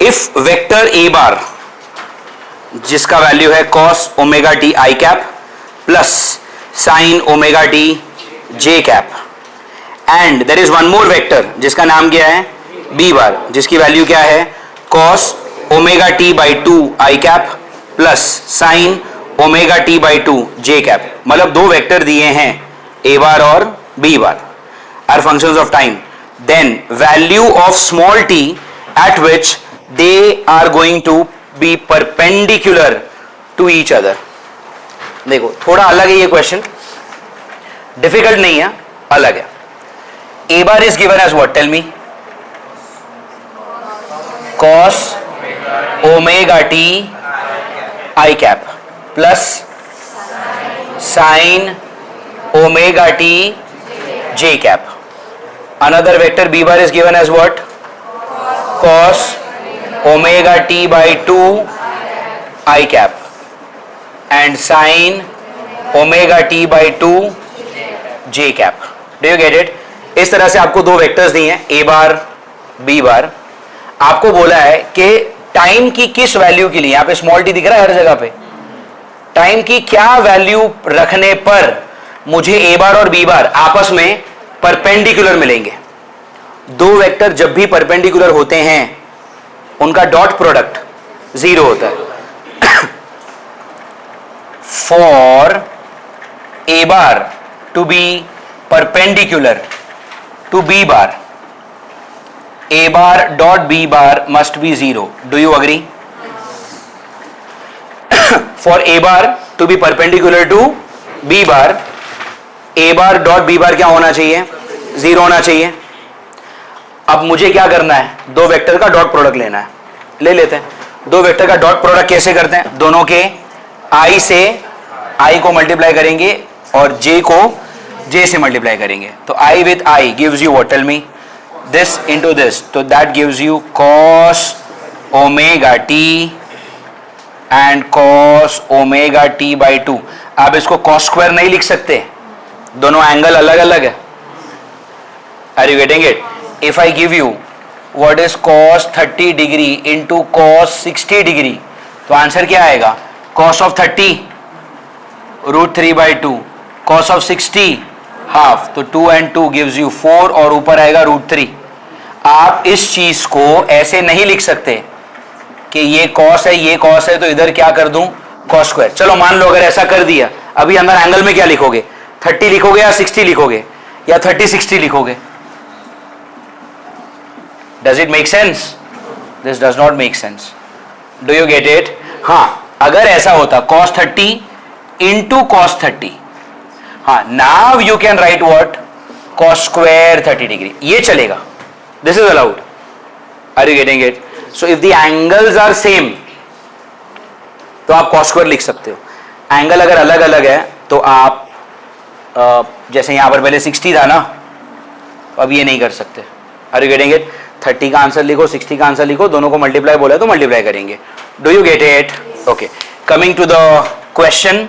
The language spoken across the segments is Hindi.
इफ वेक्टर ए बार जिसका वैल्यू है cos omega t i cap plus sine omega t j cap, and there is one more vector जिसका नाम क्या है बी बार, जिसकी वैल्यू क्या है cos omega t by two i cap plus sine omega t by two j cap. मतलब दो वेक्टर दिए हैं ए बार और b bar are functions of time, then value of small t at which they are going to be perpendicular to each other. देखो थोड़ा अलग है ये क्वेश्चन, डिफिकल्ट नहीं है, अलग है। A bar is given as what, tell me? cos omega t i cap plus sine omega t j cap. Another vector b bar is given as what? cos omega t by two i cap and sine omega t by two j cap. Do you get it? इस तरह से आपको दो वेक्टर्स दिए हैं ए बार बी बार। आपको बोला है कि टाइम की किस वैल्यू के लिए, यहां पे स्मॉल टी दिख रहा है हर जगह पे, टाइम की क्या वैल्यू रखने पर मुझे ए बार और बी बार आपस में परपेंडिकुलर मिलेंगे। दो वेक्टर जब भी परपेंडिकुलर होते हैं उनका डॉट प्रोडक्ट जीरो होता है। For a bar to be perpendicular to b bar, a bar dot b bar must be 0. Do you agree? For a bar to be perpendicular to b bar, a bar dot b bar क्या होना चाहिए? 0 होना चाहिए। अब मुझे क्या करना है, दो वेक्टर का डॉट प्रोडक्ट लेना है। ले लेते हैं। दो वेक्टर का डॉट प्रोडक्ट कैसे करते हैं? दोनों के i से i को मल्टीप्लाई करेंगे और j को j से मल्टीप्लाई करेंगे। तो i with i gives you what? Tell me. This into this, so that gives you cos omega t and cos omega t by 2। आप इसको cos square नहीं लिख सकते, दोनों एंगल अलग अलग है। Are you getting it? If I give you what is cos 30 degree into cos 60 degree, तो आंसर क्या आएगा? cos of 30 root 3 by 2, cos of 60 half, तो 2 and 2 gives you 4 और ऊपर आएगा रूट 3। आप इस चीज को ऐसे नहीं लिख सकते कि ये cos है ये cos है तो इधर क्या कर दूं cos स्क्वायर। चलो मान लो अगर ऐसा कर दिया, अभी अंदर एंगल में क्या लिखोगे? 30 लिखोगे या 60 लिखोगे या 30-60 लिखोगे? Does it make sense? This does not make sense. Do you get it? हाँ, अगर ऐसा होता cos 30 into cos 30, हाँ, now you can write what? cos square 30 degree, ये चलेगा। This is allowed. Are you getting it? So if the angles are same, तो आप cos square लिख सकते हो। एंगल अगर अलग अलग है तो आप जैसे यहां पर पहले 60 था ना, अब ये नहीं कर सकते। Are you getting it? 30 का आंसर लिखो, 60 का आंसर लिखो, दोनों को मल्टीप्लाई बोला तो मल्टीप्लाई करेंगे। Do you get it? Okay. Coming to the question,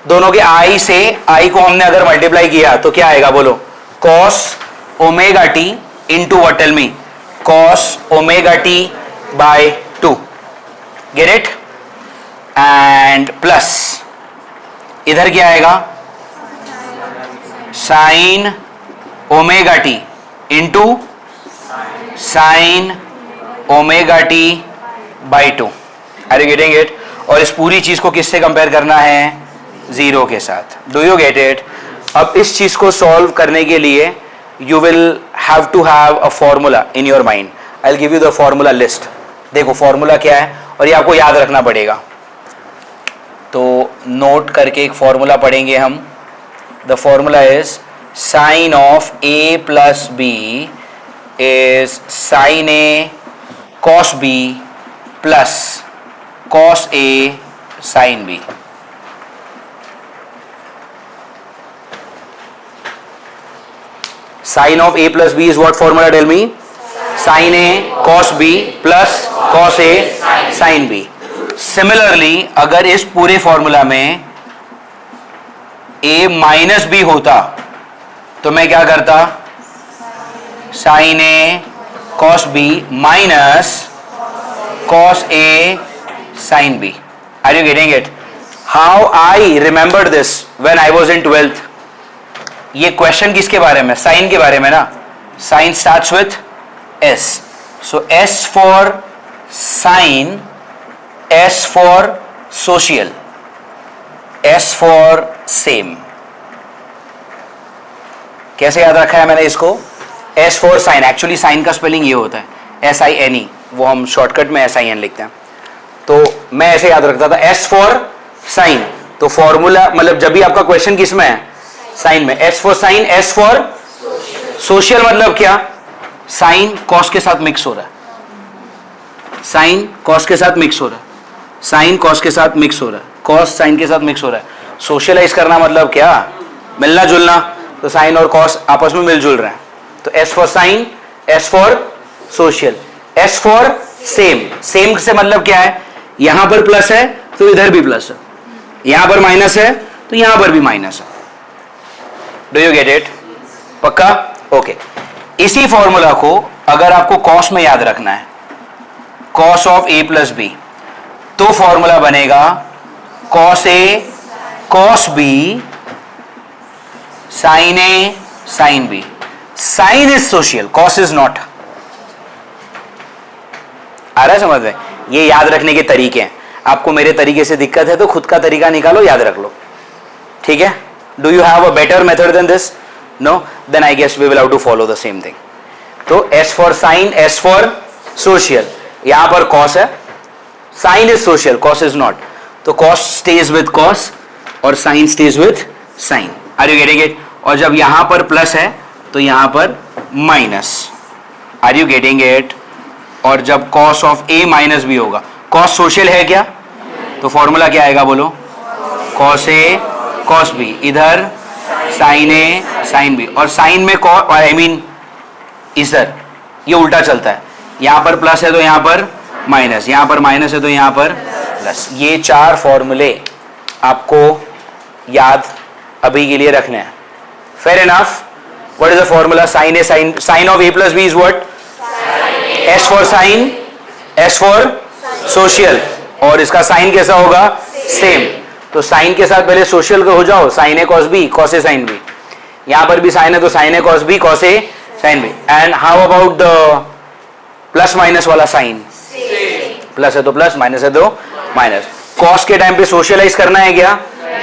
दोनों के i से i को हमने अगर मल्टीप्लाई किया तो क्या आएगा बोलो? cos omega t into what? Tell me. cos omega t by 2. Get it? And plus इधर क्या आएगा? sin omega t into sin omega t by 2. Are you getting it? और इस पूरी चीज को किससे कंपेयर करना है? जीरो के साथ। Do you get it? अब इस चीज को सॉल्व करने के लिए you will have to have a formula in your mind. I will give you the formula list. देखो फॉर्मूला क्या है और ये आपको याद रखना पड़ेगा, तो नोट करके एक फॉर्मूला पढ़ेंगे हम। The formula is sine of a plus b is sine a cos b plus cos a sine b. Sin of a plus b is what formula? Tell me. Sin a cos b plus cos a sin b. Similarly, अगर इस पूरे फॉर्मूला में a माइनस b होता तो मैं क्या करता? Sin a cos b minus cos A sin B. Are you getting it? How I remembered this when I was in 12th. ये क्वेश्चन किसके बारे में? साइन के बारे में ना. Sine starts with S. So S for sine, S for social, S for same. कैसे याद रखा है मैंने इसको? S for sine. Actually sine का स्पेलिंग ये होता है SINE, वो हम शॉर्टकट में SIN लिखते हैं. तो मैं ऐसे याद रखता था S for sine. तो फॉर्मूला मतलब जब भी आपका क्वेश्चन किस में है? साइन में. S for sine, S for social मतलब क्या? साइन कॉस के साथ मिक्स हो रहा है. साइन कॉस के साथ मिक्स हो रहा है. साइन कॉस के साथ मिक्स हो रहा है. कॉस साइन के साथ मिक्स हो रहा है. सोशलाइज करना मतलब क्या? मिलना जुलना. तो साइन और कॉस आपस में मिलजुल रहे हैं. तो S for sine, S for social, S for same. Same से मतलब क्या है? यहां पर प्लस है तो इधर भी प्लस है, यहां पर माइनस है तो यहां पर भी माइनस है. Do you get it? पक्का? ओके. इसी फॉर्मूला को अगर आपको कॉस में याद रखना है, cos of A plus b, तो फॉर्मूला बनेगा cos A cos B sine A sine B. Sine is social, cos is not. आ रहा है समझ में? ये याद रखने के तरीके हैं. आपको मेरे तरीके से दिक्कत है तो खुद का तरीका निकालो, याद रख लो. ठीक है? Do you have a better method than this? No? Then I guess we will have to follow the same thing. तो S for sine, S for social. यहां पर कॉस है, sine is social, cos is not. तो कॉस स्टेज विद कॉस और sine stays with sine. Are you getting it? और जब यहां पर प्लस है तो यहां पर minus. Are you getting it? और जब cos of A minus B होगा, कॉस सोशल है क्या? तो फॉर्मूला क्या आएगा बोलो? Cos A cos B. इधर साइन A साइन B. और साइन में आई मीन इधर ये उल्टा चलता है. यहां पर प्लस है तो यहां पर माइनस, यहां पर माइनस है तो यहां पर प्लस. ये चार फॉर्मूले आपको याद अभी के लिए रखने हैं. Fair enough? What is the formula? Sine A sine of A plus B is what? S for sine, S for social. और इसका साइन कैसा होगा? सेम. तो साइन के साथ पहले सोशल हो जाओ, sine A cos B cos A sine B. यहां पर भी साइन है तो sine A cos B cos A sine B. And how about the plus minus वाला साइन? प्लस है तो प्लस, माइनस है तो माइनस. कॉस के टाइम पे सोशलाइज करना है क्या?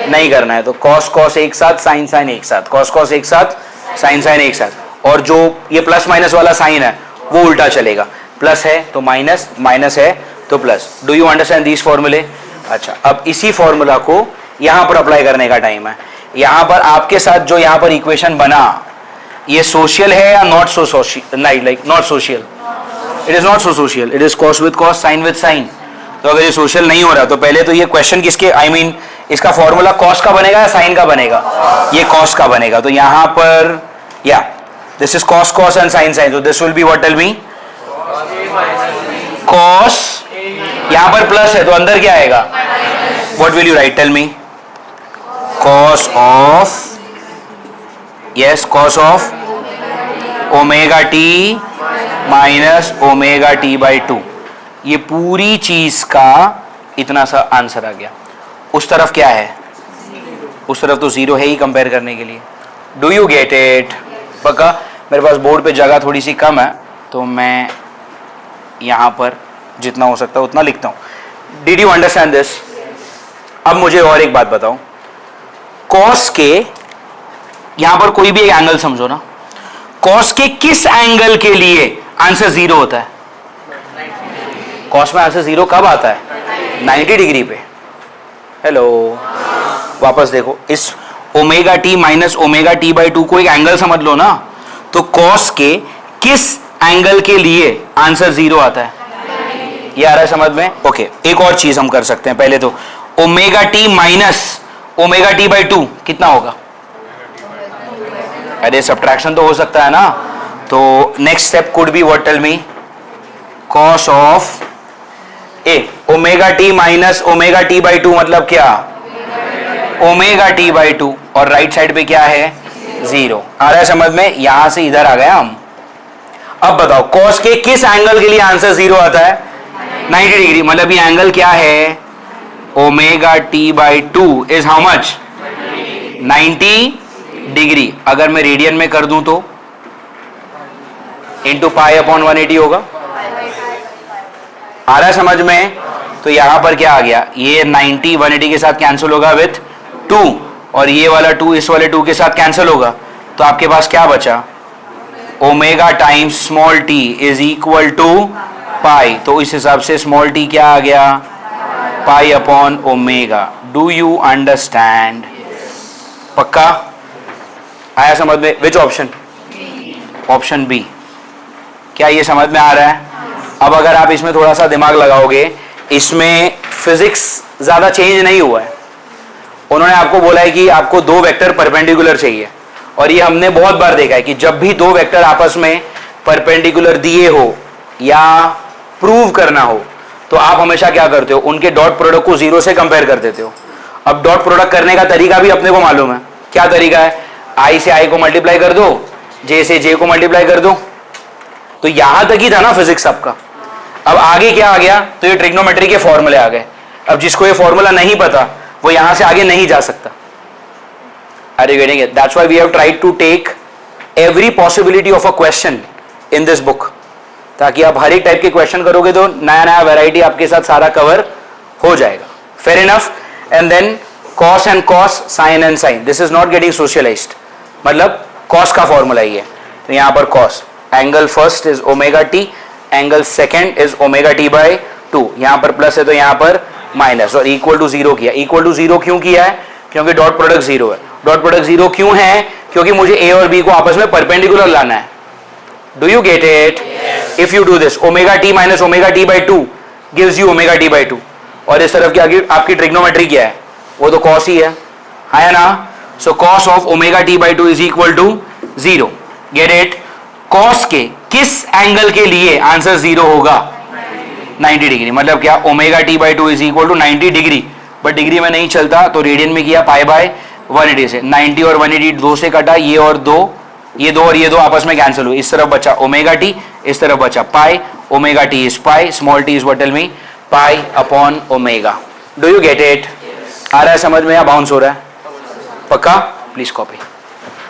नहीं करना है. तो कॉस कॉस एक साथ, साइन साइन एक साथ, कॉस कॉस एक साथ, साइन साइन एक साथ. और जो ये प्लस माइनस वाला साइन है वो उल्टा चलेगा. प्लस है तो माइनस, माइनस है तो plus. Do you understand these फॉर्मूले? अच्छा, अब इसी फॉर्मूला को यहां पर अप्लाई करने का टाइम है. यहां पर आपके साथ जो यहां पर इक्वेशन बना, ये सोशल है या not so social? Like not social. It is not so social. It is cos with cos, sine with sine. तो अगर ये सोशल नहीं हो रहा तो पहले तो ये क्वेश्चन किसके, आई मीन इसका फॉर्मूला कॉस का बनेगा या साइन का बनेगा? ये कॉस का बनेगा. तो यहां पर या this is cos cos and sine sine. तो this will be what? Tell me. Cos, यहां पर प्लस है तो अंदर क्या आएगा? What will you write? Tell me. Cos of, yes, cos of omega t minus omega t by 2. ये पूरी चीज का इतना सा आंसर आ गया. उस तरफ क्या है? उस तरफ तो जीरो है ही कंपेयर करने के लिए. Do you get it? पक्का? मेरे पास बोर्ड पे जगह थोड़ी सी कम है तो मैं यहां पर जितना हो सकता है उतना लिखता हूं. Did you understand this? अब मुझे और एक बात बताओ. कॉस के यहां पर कोई भी एक एंगल समझो ना, कॉस के किस एंगल के लिए आंसर जीरो होता है? कॉस में आंसर जीरो कब आता है? 90 डिग्री पे. हेलो, वापस देखो. इस omega t minus omega t by 2 को एक एंगल समझ लो ना. तो कॉस के किस एंगल के लिए आंसर जीरो आता है? ये आ रहा है समझ में? ओके. एक और चीज हम कर सकते हैं. पहले तो omega t minus omega t by 2 कितना होगा? अरे सब्ट्रैक्शन तो हो सकता है ना. तो next step could be what? Tell me. Cos of a omega t minus omega t by 2 मतलब क्या? Omega t by 2. और राइट साइड पे क्या है? जीरो. आ रहा है समझ में? यहां से इधर आ गया हम. अब बताओ कॉस के किस एंगल के लिए आंसर जीरो आता है? 90 डिग्री, मतलब ये एंगल क्या है, omega t by 2 is how much, 90 degree. अगर मैं रेडियन में कर दूं तो इंटू पाई अपॉन 180 होगा। आ रहा है समझ में? तो यहां पर क्या आ गया, ये 90 180 के साथ कैंसिल होगा विथ 2, और ये वाला 2 इस वाले 2 के साथ कैंसिल होगा, तो आपके पास क्या बचा, omega times small t is equal to pi. तो इस हिसाब से स्मॉल टी क्या आ गया, pi upon omega. Do you understand? पक्का आया समझ में? Which option? Option b. क्या ये समझ में आ रहा है? अब अगर आप इसमें थोड़ा सा दिमाग लगाओगे, इसमें फिजिक्स ज्यादा चेंज नहीं हुआ है। उन्होंने आपको बोला है कि आपको दो वेक्टर परपेंडिकुलर चाहिए, और ये हमने बहुत बार देखा है कि जब भी दो वेक्टर आपस में परपेंडिकुलर दिए हो या प्रूव करना हो, तो आप हमेशा क्या करते हो, उनके डॉट प्रोडक्ट को जीरो से कंपेयर कर देते हो। अब डॉट प्रोडक्ट करने का तरीका भी अपने को मालूम है। क्या तरीका है? आई से आई को मल्टीप्लाई कर दो, जे से जे को मल्टीप्लाई कर दो। तो यहां तक ही था ना फिजिक्स आपका। अब आगे क्या आ गया, तो ये ट्रिग्नोमेट्री के फॉर्मूले आ गए। अब जिसको ये फॉर्मूला नहीं पता वो यहां से आगे नहीं जा सकता। Are you getting it? That's why we have tried to take every possibility of a question in this book, ताकि आप हर एक टाइप के क्वेश्चन करोगे तो नया नया वैरायटी आपके साथ सारा कवर हो जाएगा। Fair enough? And then cos and cos, sin and sin. This is not getting socialized. मतलब cos का फॉर्मूला ही है। तो यहाँ पर cos, angle first is omega T, angle second is omega t by 2। यहाँ पर प्लस है तो यहाँ पर माइनस, और इक्वल टू जीरो किया। इक्वल टू जीरो क्यों किया है? क्योंकि डॉट प्रोडक्ट जीरो है। डॉट प्रोडक्ट जीरो क्यों है? क्योंकि मुझे ए और बी को आपस में परपेंडिकुलर लाना है। Do you get it? If you do this, omega t minus omega t by 2 gives you omega t by 2, और इस तरफ की आपकी ट्रिग्नोमेट्री क्या है, वो तो कॉस ही है ना? So cos of omega t by 2 is equal to zero. Get it? Cos के किस एंगल के लिए आंसर जीरो होगा? 90 डिग्री। मतलब क्या, omega t by 2 is equal to 90 degree, but degree में नहीं चलता तो रेडियन में किया, पाई बाय 180 से। 90 और 180 दो से कटा, ये और दो, ये दो और ये दो आपस में कैंसिल हुए। इस तरफ बचा ओमेगा टी, इस तरफ बचा pi. Omega t is pi, small t is what? Tell me. Pi upon omega. Do you get it? आ रहा है समझ में या बाउंस हो रहा है? पक्का? Please copy.